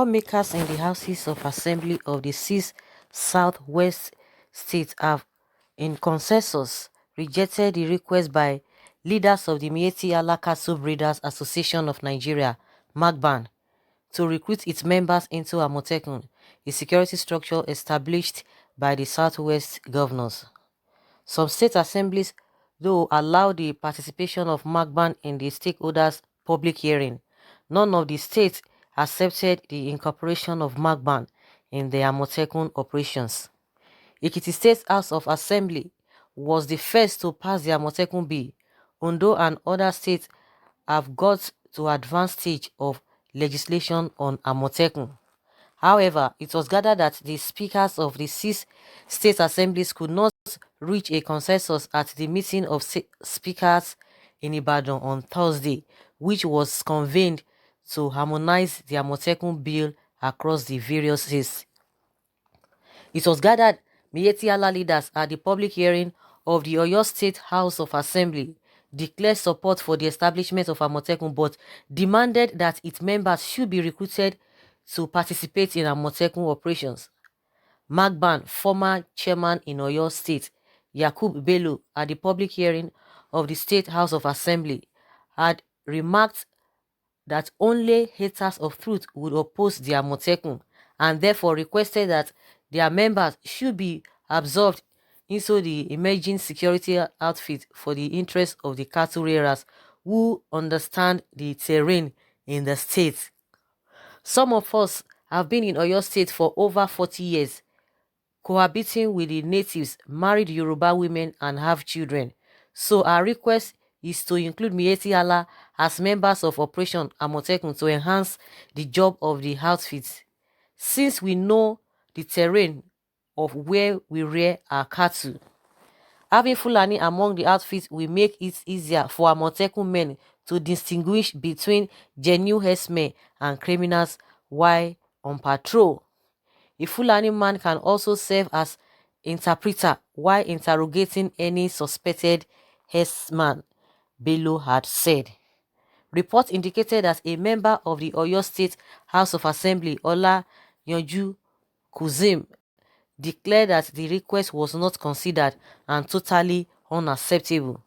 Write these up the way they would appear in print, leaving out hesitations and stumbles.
Lawmakers in the Houses of Assembly of the six southwest states have, in consensus, rejected the request by leaders of the Miyetti Allah Cattle Breeders Association of Nigeria (MAGBAN) to recruit its members into Amotekun, a security structure established by the Southwest governors. Some state assemblies, though, allow the participation of MAGBAN in the stakeholders' public hearing. None of the states accepted the incorporation of MAGBAN in the Amotekun operations. Ekiti State House of Assembly was the first to pass the Amotekun bill. Ondo and other states have got to advanced stage of legislation on Amotekun. However, it was gathered that the speakers of the six state assemblies could not reach a consensus at the meeting of speakers in Ibadan on Thursday, which was convened to harmonize the Amotekun bill across the various states. It was gathered Miyetti Allah leaders at the public hearing of the Oyo State House of Assembly declared support for the establishment of Amotekun, but demanded that its members should be recruited to participate in Amotekun operations. Magban, former chairman in Oyo State, Yakub Bello, at the public hearing of the State House of Assembly, had remarked that only haters of truth would oppose the Amotekun, and therefore requested that their members should be absorbed into the emerging security outfit for the interest of the cattle rearers who understand the terrain in the state. Some of us have been in Oyo State for over 40 years, cohabiting with the natives, married Yoruba women and have children. So our request is to include Miyetti Allah as members of Operation Amotekun to enhance the job of the outfits, since we know the terrain of where we rear our cattle. Having Fulani among the outfits will make it easier for Amotekun men to distinguish between genuine herdsmen and criminals while on patrol. A Fulani man can also serve as interpreter while interrogating any suspected herdsman, Bello had said. Reports indicated that a member of the Oyo State House of Assembly, Ola Yanju Kuzim, declared that the request was not considered and totally unacceptable.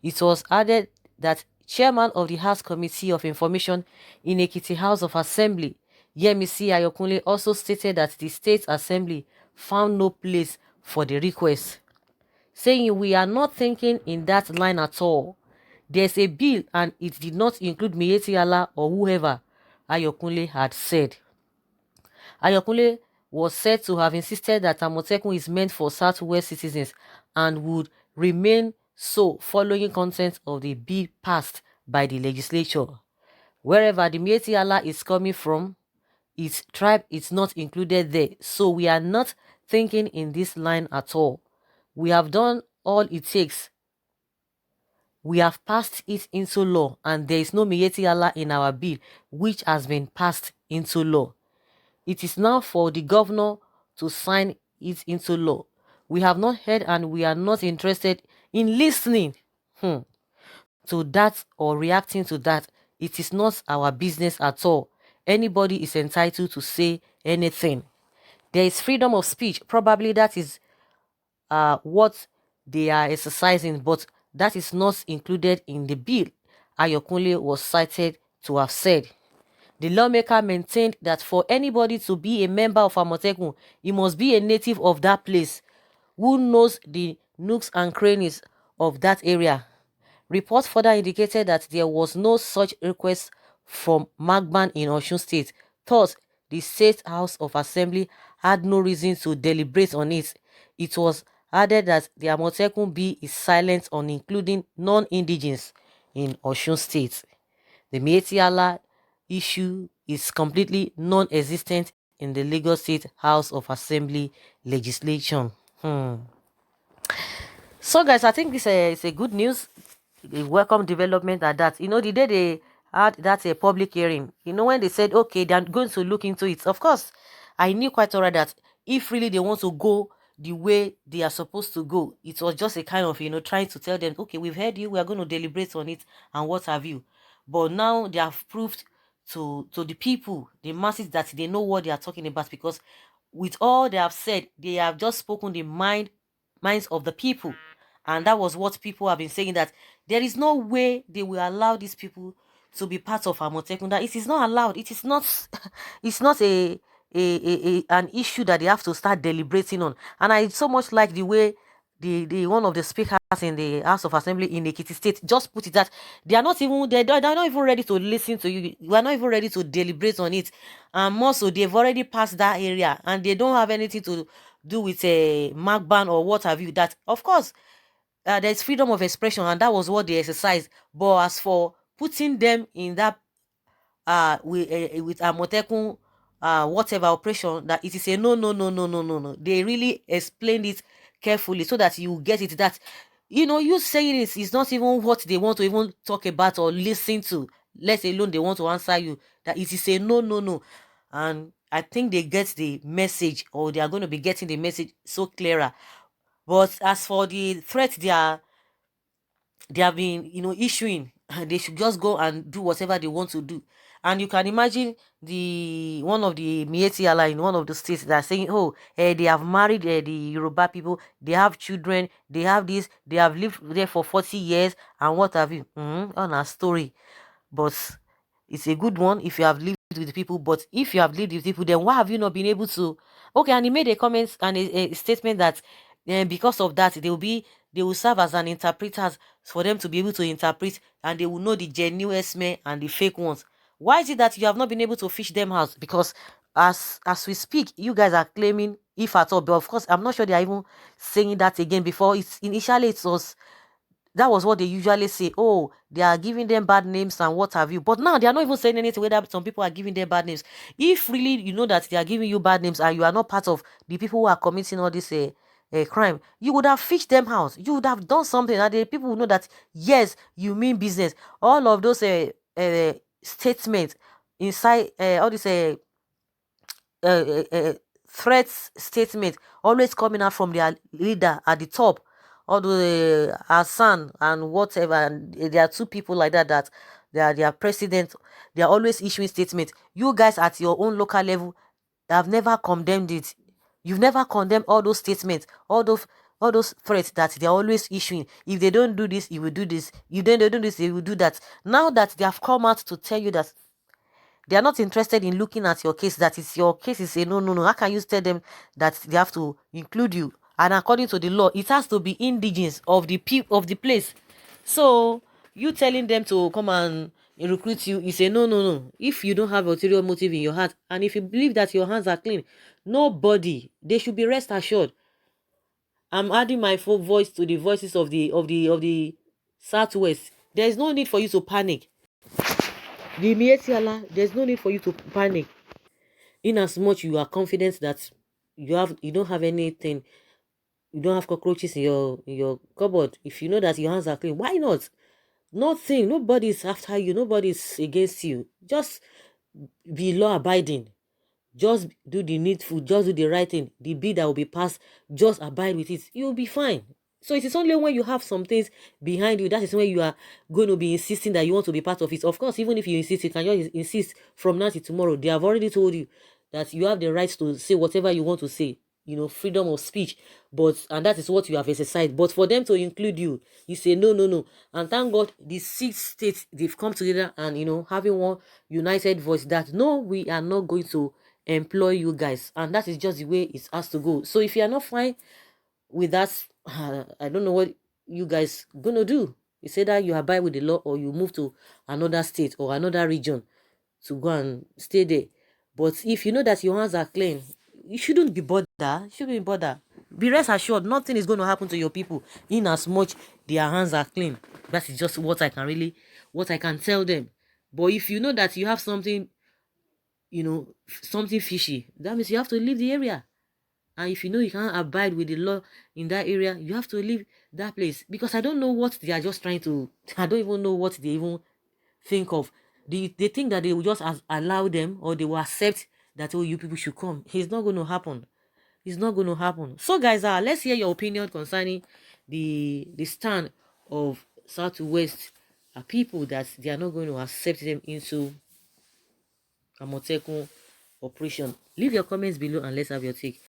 It was added that chairman of the House Committee of Information in Ekiti House of Assembly, Yemisi Ayokunle, also stated that the State Assembly found no place for the request, saying, "We are not thinking in that line at all. There's a bill and it did not include Miyetti Allah or whoever," Ayokunle had said. Ayokunle was said to have insisted that Amotekun is meant for Southwest citizens and would remain so following content of the bill passed by the legislature. Wherever the Miyetti Allah is coming from, its tribe is not included there, so we are not thinking in this line at all. We have done all it takes. We have passed it into law, and there is no Miyetti Allah in our bill, which has been passed into law. It is now for the governor to sign it into law. We have not heard and we are not interested in listening to that or reacting to that. It is not our business at all. Anybody is entitled to say anything. There is freedom of speech. Probably that is what they are exercising, but that is not included in the bill," Ayokunle was cited to have said. The lawmaker maintained that for anybody to be a member of Amotekun, he must be a native of that place who knows the nooks and crannies of that area. Reports further indicated that there was no such request from Magban in Osun State. Thus, the State House of Assembly had no reason to deliberate on it. It was added that the Amotekun bill is silent on including non-indigens in Osun State. The Miyetti Allah issue is completely non-existent in the Lagos State House of Assembly legislation. So guys, I think this is a good news, a welcome development at that. The day they had that public hearing, when they said, okay, they're going to look into it. Of course, I knew quite alright that if really they want to go the way they are supposed to go, it was just a kind of, trying to tell them, okay, we've heard you, we are going to deliberate on it and what have you. But now they have proved to the people, the masses, that they know what they are talking about, because with all they have said, they have just spoken the minds of the people. And that was what people have been saying, that there is no way they will allow these people to be part of Amotekun. That it is not allowed. It is not it's not an issue that they have to start deliberating on. And I so much like the way the one of the speakers in the House of Assembly in Ekiti State just put it, that they are not even they're not even ready to listen to you. We are not even ready to deliberate on it. And more so, they've already passed that area, and they don't have anything to do with a mark ban or what have you. That of course there's freedom of expression, and that was what they exercised. But as for putting them in that with Amotekun whatever operation, that it is a no, no, no, no, no, no, no. They really explained it carefully so that you get it, that you saying it is not even what they want to even talk about or listen to, let alone they want to answer you, that it is a no, no, no. And I think they get the message, or they are going to be getting the message so clearer. But as for the threat they have been issuing, they should just go and do whatever they want to do. And you can imagine the one of the Miyetti Allah in one of the states that are saying, oh, they have married the Yoruba people, they have children, they have this, they have lived there for 40 years, and what have you. On a story. But it's a good one if you have lived with the people. But if you have lived with people, then why have you not been able to? Okay, and he made a comment and a statement that because of that, they will serve as an interpreters for them to be able to interpret, and they will know the genuine men and the fake ones. Why is it that you have not been able to fish them out? Because as we speak, you guys are claiming, if at all, but of course I'm not sure they are even saying that again. Before, it's initially it was, that was what they usually say. Oh, they are giving them bad names and what have you. But now they are not even saying anything whether some people are giving them bad names. If really you know that they are giving you bad names and you are not part of the people who are committing all this crime, you would have fished them out. You would have done something, and the people will know that yes, you mean business. All of those statements inside all this threat statement always coming out from their leader at the top, although Hassan and whatever, and there are two people like that, that they are their president. They are always issuing statements. You guys at your own local level have never condemned it. You've never condemned all those statements, all those threats that they are always issuing. If they don't do this, you will do this. If they don't do this, they will do that. Now that they have come out to tell you that they are not interested in looking at your case, that is your case is a no, no, no. How can you tell them that they have to include you? And according to the law, it has to be indigenous of the of the place. So you telling them to come and recruit you is a no, no, no. If you don't have ulterior motive in your heart, and if you believe that your hands are clean, nobody, they should be rest assured. I'm adding my full voice to the voices of the Southwest. There is no need for you to panic. The Mietiala, there's no need for you to panic. In as much you are confident that you don't have anything, you don't have cockroaches in your cupboard. If you know that your hands are clean, why not? Nothing, nobody's after you, nobody's against you. Just be law abiding. Just do the needful, just do the right thing. The bill that will be passed, just abide with it. You'll be fine. So it is only when you have some things behind you, that is when you are going to be insisting that you want to be part of it. Of course, even if you insist, you can just insist from now to tomorrow. They have already told you that you have the right to say whatever you want to say. Freedom of speech. And that is what you have exercised. But for them to include you say no, no, no. And thank God the 6 states, they've come together and having one united voice that no, we are not going to employ you guys. And that is just the way it has to go. So if you are not fine with that, I don't know what you guys gonna do. You say that you abide with the law, or you move to another state or another region to go and stay there. But if you know that your hands are clean, you shouldn't be bothered. You shouldn't be bothered. Be rest assured, nothing is going to happen to your people in as much their hands are clean. That is just what I can tell them. But if you know that you have something, something fishy, that means you have to leave the area. And if you know you can't abide with the law in that area, you have to leave that place. Because I don't know what they are just trying to, I don't even know what they even think of. They think that they will just allow them, or they will accept that, oh, you people should come. It's not going to happen. It's not going to happen. So guys, let's hear your opinion concerning the stand of Southwest people, that they are not going to accept them into Amotekun operation? Leave your comments below and let's have your take.